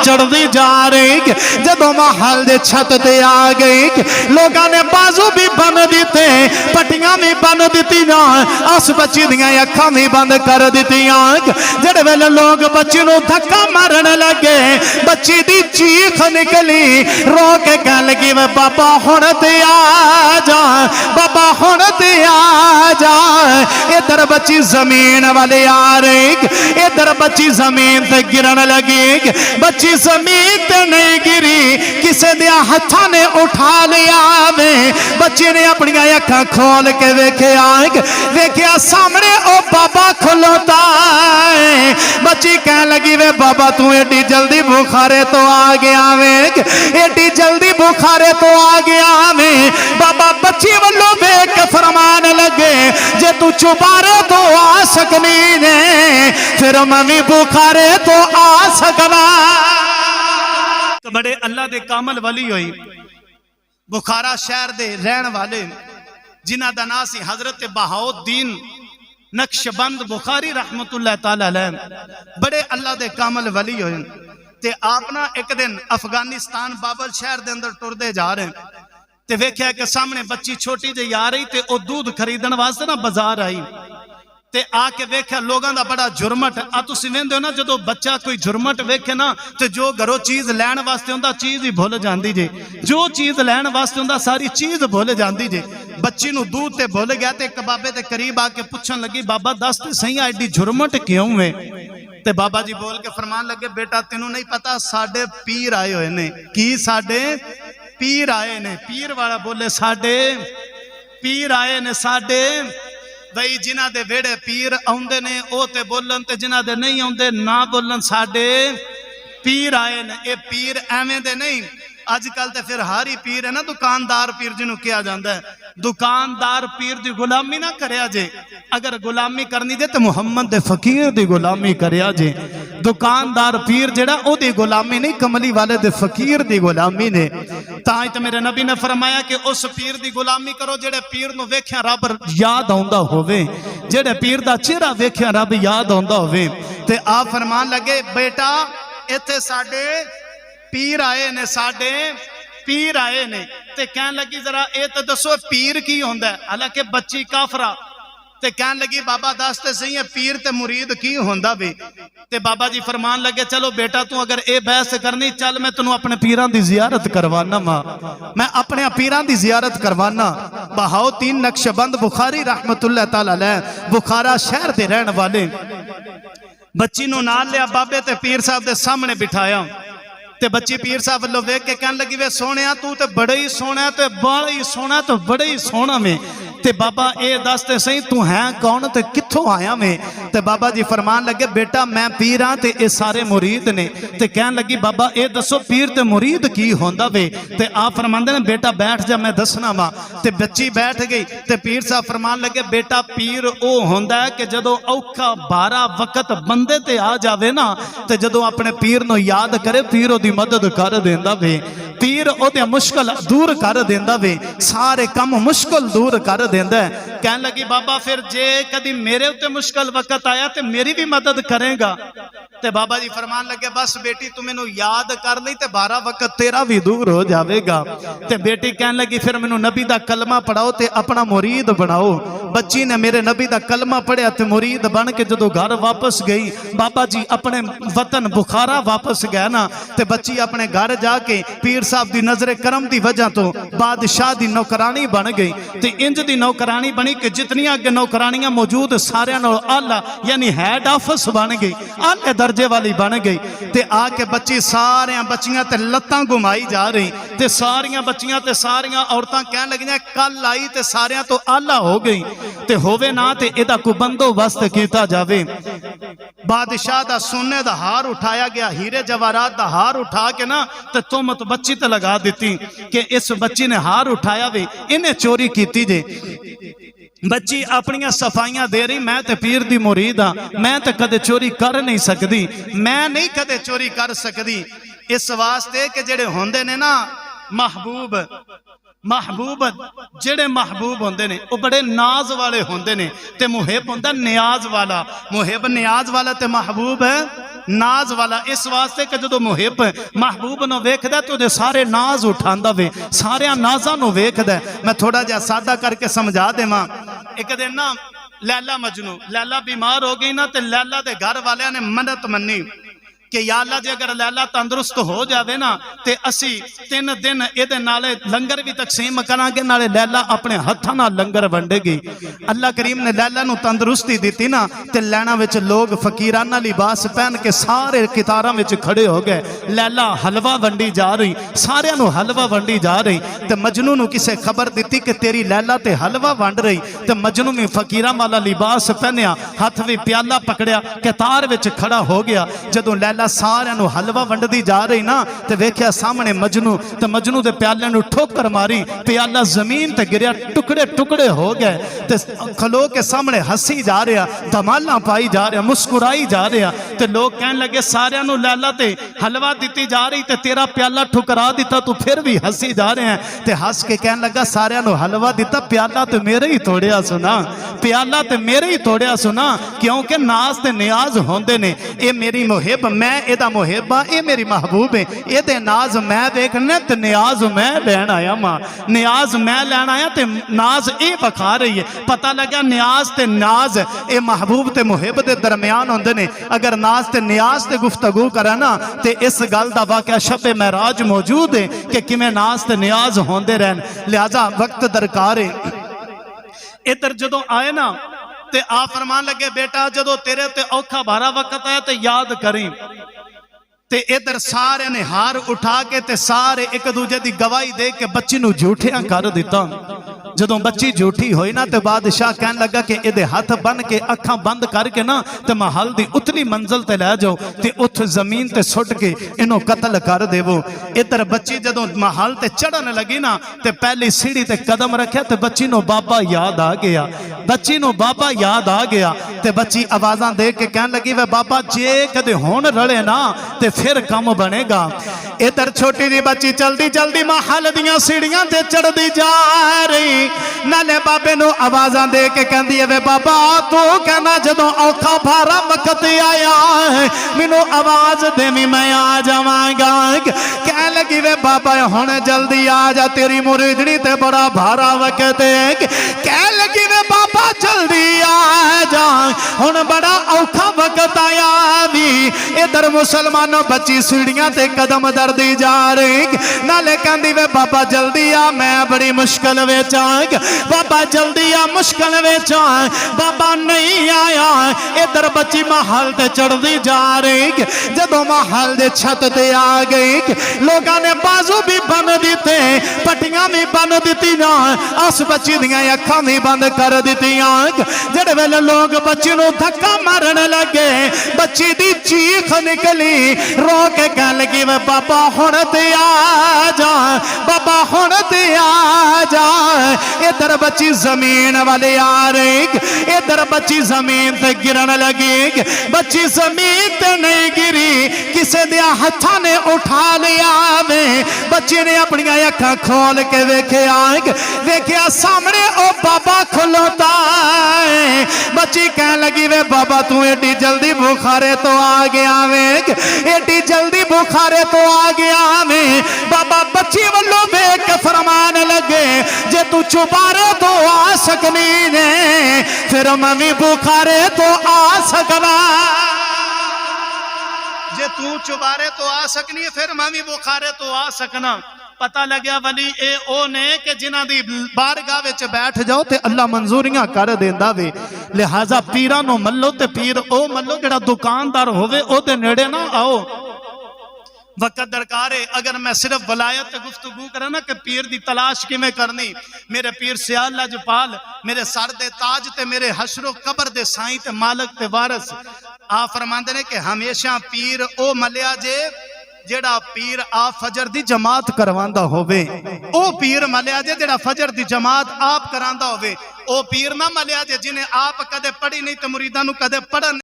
चढ़ती जा रही। जदों महल दे छत ते आ गई, लोगों ने बाजू भी बन दिते, पट्टियां भी बन दित्तियां, उस बच्ची दियां अखां भी बंद कर दित्तियां। जिहड़े वेले लोग बच्ची नूं धक्का मारन लगे, बच्ची दी चीख निकली, रो के कह लगी वे बाबा हुण ते आ जा, बाबा हुण ते आ जा। इधर बच्ची जमीन वाले आ रही, इधर बच्ची जमीन ते गिरन लगी। बच्ची जमीन ते नहीं गिरी, किसी दे हत्थां ने उठा लिया वे। बच्ची ने अपनी अखां खोल के वेख्या, वेख्या सामने ओ बाबा खलोता है। बच्ची कह लगी वे बाबा तू एडी जल्दी बुखारे तो आ गया वे, एडी जल्दी बुखारे तो आ गया वे। बाबा बच्ची वालों वेख के फरमान लगे, जे तू चुबारे तो आ सकनी ने, फिर मैं भी बुखारे तो आ सकना। बड़े अल्लाह दे कामल वली होई, बुखारा शहर दे रहन वाले, जिन्हां दा नाम सी हजरत बहाउद्दीन नक्शबंद बुखारी रहमतुल्लाह ताला अलैह। बड़े अल्लाह दे कामल वली होए ते आप ना एक दिन अफगानिस्तान बाबल शहर दे अंदर टुरदे जा रहे ते वेख्या कि सामने बच्ची छोटी जी आ रही ते ओ दूध खरीदण वास्ते ना बाजार आई ते आके वेख्या लोगों का बड़ा जुरमट। आ तुसीं वेंदे हो ना, जदों बच्चा कोई जुरमट वेखे ना तो जो घरों चीज लैण वास्ते हुंदा चीज ही भुल जांदी जे, जो चीज लैण वास्ते हुंदा सारी चीज भुल जांदी जे। बच्ची नूं दूध ते भुल गया ते एक बाबे दे करीब आके पुछण लगी, बाबा दस ते सही एडी जुरमट क्यों है? ते बाबा जी बोल के फरमान लगे, बेटा तेनू नहीं पता साडे पीर आए हुए ने। की साडे पीर आए ने? पीर वाला बोले साडे पीर आए ने, साडे बई जिन्हां दे वेड़े पीर आउंदे ने ओ ते बोलन, ते जिन्हां दे नहीं आउंदे ना बोलन, साडे पीर आए ने। ये पीर एवें दे नहीं, अजकल तो फिर हर ही पीर है ना दुकानदार पीर जिन्हों कहा जाता है। दुकानदार पीर की गुलामी ना करया जे, अगर गुलामी करनी जे तो मुहम्मद दे फकीर की गुलामी करया जे। दुकानदार पीर जेड़ा ओदी गुलामी नहीं, कमली वाले दे फकीर की गुलामी ने। ताई तो मेरे नबी ने फरमाया कि उस पीर की गुलामी करो जेड़े पीर नूं वेख्या रब याद आउंदा होवे, जेड़े पीर दा चेहरा वेख्या रब याद आउंदा होवे। ते आप फरमान लगे, बेटा इत्थे साडे पीर आए ने, साडे पीर आए ने। ते कहन लगी जरा ये तो दसो पीर की होंदा है? हालांकि बच्ची काफरा ते कहन लगी बाबा दस ते सही है पीर ते मुरीद की होंदा वे। ते बाबा जी फरमान लगे, चलो बेटा तू अगर ये बहस करनी चल मैं तेनू अपने पीरां दी जियारत करवाना वा, मैं अपने पीरां दी जियारत करवाना। बहाउद्दीन नक्शबंद बुखारी रहमतुल्लाह ताला अलैह बुखारा शहर दे रहन वाले, बच्ची नू नाल लिया बाबे ते पीर साहब दे सामने बिठाया ते बच्ची पीर साहब वालों वेख के कहन लगी, वे सोहणिया तू तो बड़े ही सोहना ते बड़ा ही सोहना तो बड़े ही सोहना में, ते बाबा ये दस ते सही तू है कौन ते कित्थों आया मैं? ते बाबा जी फरमान लगे, बेटा मैं पीर हाँ ते ये सारे मुरीद ने। ते कहन लगी बाबा ये दसो पीर ते मुरीद की होंदा वे? ते आप फरमांदे ने बेटा बैठ जा मैं दसना वा। ते बच्ची बैठ गई ते पीर साहब फरमान लगे, बेटा पीर ओ होंदा है कि जदों औखा बारा वक्त बंदे ते आ जावे ना, ते जदों अपने पीर नूं याद करे पीर ओदी मदद कर देंदा वे, पीर ओदे मुश्किल दूर कर देंदा वे, सारे कम मुश्किल दूर कर देंदा है। कहन लगी बाबा फिर जे कदी मेरे उत्ते मुश्किल वक्त आया तो मेरी भी मदद करेगा? ते बाबा जी फरमान लगे, बस बेटी तू मैनू याद कर ली ते 12 वक्त तेरा भी दूर हो जाएगा। ते बेटी कहन लगी फिर मैनू नबी दा कलमा पढ़ाओ ते अपना मुरीद बनाओ। बच्ची ने मेरे नबी दा कलमा पढ़िया ते मुरीद बन के जदों घर वापस गई, बाबा जी अपने वतन बुखारा वापस गया ना, ते बच्ची अपने घर जाके पीर साहब दी नजरे करम दी वजह तो बादशाह दी नौकरानी बन गई। ते इंज दी नौकरानी बनी कि जितनियां अगे नौकरानियां मौजूद सारियां नालों आला यानी हैड ऑफिस बन गई, आले दर्जे वाली बन गई। ते आके बच्ची सारियां बच्चियां ते लत्तां घुमाई जा रही, ते सारियां बच्चियां ते सारियां औरतां कहन लगियां कल आई ते सारियां तो आला हो गई, ते होवे ना ते इहदा कोई बंदोबस्त कीता जावे। बादशाह दा सोने दा हार उठाया गया, हीरे जवाहरात दा हार उठा के ना ते तुमत बच्ची ते लगा दी कि इस बच्ची ने हार उठाया वे, इन्हें चोरी की जे। बच्ची अपनियां सफाइयां दे रही, मैं ते पीर दी मुरीद हाँ, मैं ते कदे चोरी कर नहीं सकती, मैं नहीं कदे चोरी कर सकती। इस वास्ते कि जेड़े होंदे ने ना महबूब, महबूब जेड़े महबूब होंदे ने वो बड़े नाज वाले होंदे ने ते मुहिब होंदा नियाज वाला। मुहिब नियाज वाला ते महबूब है नाज वाला। इस वास्ते कि जो मुहिब महबूब नूं वेखदा ते सारे नाज उठांदा वे, सारे नाज़ां नूं वेखदा। मैं थोड़ा जिहा सादा करके समझा देवां। एक दिन ना लैला मजनू, लैला बीमार हो गई ना तो लैला दे घर वालियां ने मन्नत मन्नी कि या अल्लाह जे अगर लैला तंदुरुस्त हो जाए ना तो असी 3 दिन ये नाले लंगर भी तकसीम करांगे, नाले लैला अपने हत्थां नाल लंगर वंडेगी। अल्लाह करीम ने लैला नूं तंदुरुस्ती दी ना तो लैना विच लोग फकीराना लिबास पहन के सारे कितारां विच खड़े हो गए। लैला हलवा वंडी जा रही, सारियां नूं हलवा वंडी जा रही। तो मजनू नूं किसे खबर दी कि तेरी लैला ते हलवा वंड रही। तो मजनू भी फकीरां वाला लिबास पहनिया, हथ भी प्याला पकड़िया, कतार विच खड़ा हो गया। जदों लैला सारियां नूं हलवा वंडदी जा रही ना ते वेख्या सामने मजनू, ते मजनू दे प्याले नूं ठोकर मारी, प्याला जमीन ते गिरया, टुकड़े टुकड़े हो गए। ते खलो के सामने हसी जा रहा, धमाला पाई जा रहा, मुस्कुराई जा रहा। ते लोग कहन लगे सारियां नूं लैला ते हलवा दिती जा रही ते तेरा प्याला ठुकरा दिता, तू फिर भी हसी जा रहे हैं। ते हस के कहन लगा सारियां नूं हलवा दिता, प्याला तो मेरे ही तोड़िया सुना, प्याला तो मेरे ही तोड़िया सुना। क्योंकि नाज ते नियाज होंदे ने। ये मेरी मुहिब, मैं एदा मुहिबा, ये मेरी महबूब है। ये नाज मैं देखना ते नियाज मैं लैन आया मां, नियाज मैं लैन आया ते नाज ये बखा रही है। पता लगा नियाज ते नाज ये महबूब ते मुहिब दे दरम्यान होंदे ने। अगर नाज ते नियाज ते गुफ्तगू करा ना ते इस गल दा वाकया शबे महराज मौजूद है कि किवें नाज ते नियाज होंदे रहन। लिहाजा वक्त दरकार है। इधर जदों आए ना ते आ फरमान लगे बेटा जदों तेरे ते औखा भारा वक्त आया ते याद करी। ते इधर सारे ने हार उठा के ते सारे एक दूजे की गवाही दे के बच्ची नूं झूठियां कर दिता। जदों बच्ची झूठी हुई ना तो बादशाह कहन लगा कि ये हाथ बन के अखां बंद करके ना तो महल की उतली मंजिल ते लै जाओ ते उत जमीन ते सुट के इन्हों कतल कर देवो। इधर बच्ची जदों महल ते चढ़न लगी ना तो पहली सीढ़ी ते कदम रखा तो बच्ची नूं बाबा याद आ गया, बच्ची नूं बाबा याद आ गया। तो बच्ची आवाज़ां दे के कहन लगी वे बाबा जे कदे हुण रले ना तो फिर काम बनेगा। इधर छोटी जी बच्ची चलती चलती महल दियां सीढ़ियां ते चढ़ती जा रही, नाले बाबे नूं आवाज़ां दे के कहंदी है वे बाबा तू कहना जदों औखा भारा वक्त आया है मैनूं आवाज़ देवी मैं आ जावांगा। कह लगी वे बाबा हुण जल्दी आ जा तेरी मुरीदनी ते बड़ा भारा वक्त है। कह लगी वे बाबा जल्दी आ जा हुण बड़ा औखा वक्त आया भी। इधर मुसलमानों बच्ची सीढ़ियां ते कदम दरदी जा रही, नाले कहंदी वे बाबा जल्दी आ मैं बड़ी मुश्किल विच आ। बाबा जल्दी आ मुश्किल विच आ। बाबा नहीं आया। इधर बच्ची महल ते चढ़ती जा रही, जदों महल दे छत ते आ गई लोगों ने बाजू भी बन दिते, पट्टियां भी बन दी ना, उस बच्ची दियां अखां भी बंद कर दित्तियां। जिहड़े वेले लोग बच्ची नूं धक्का मारन लगे बच्ची दी चीख निकली, रो के कह लगी वे बाबा हुण ते आ जा, बाबा हुण ते आ जा। इधर बच्ची जमीन वाले आ रही, इधर बच्ची जमीन ते गिरन लगी। बच्ची जमीन ते नहीं गिरी, किसे दे हत्थां ने उठा लिया वे। बच्ची ने अपनी अखां खोल के वेख्या, वेख्या सामने ओ बाबा खलोता है। बच्ची कह लगी वे बाबा तू एडी जल्दी बुखारे तो आ गया वे, एडी जल्दी बुखारे तो आ गया वे। बाबा बच्ची वालों वेख के फरमान लगे जे तू चुबारे तो आ सकनी ने फिर मैं भी बुखारे तो आ सकना, जे तू चुबारे तो आ सकनी फिर मैं भी बुखारे तो आ सकना। पता लग्या वली ए ओ ने कि जिन्हां दी बारगाह विच बैठ जाओ ते अल्लाह मंजूरियां कर देंदा वे। लिहाजा पीरां नूं मल्लो ते पीर ओ मल्लो जिहड़ा दुकानदार होवे ओदे नेड़े ना आओ। वक्त दरकार है। अगर मैं सिर्फ वलायत गुफ्तगू करा ना कि पीर दी तलाश किवें करनी, मेरे पीर सियाल लजपाल मेरे सर दे ताज ते मेरे हशरो कबर दे साईं ते मालक ते वारस आ फरमांदे ने कि हमेशा पीर ओ मलिया जे जेड़ा पीर आ फजर दी जमात करवांदा होवे, ओ पीर मलिया जे जेड़ा फजर दी जमात आप करांदा होवे। ओ पीर ना मलिया जे जिन्हें आप कदे पढ़ी नहीं ते मुरीदां नूं कदे पढ़न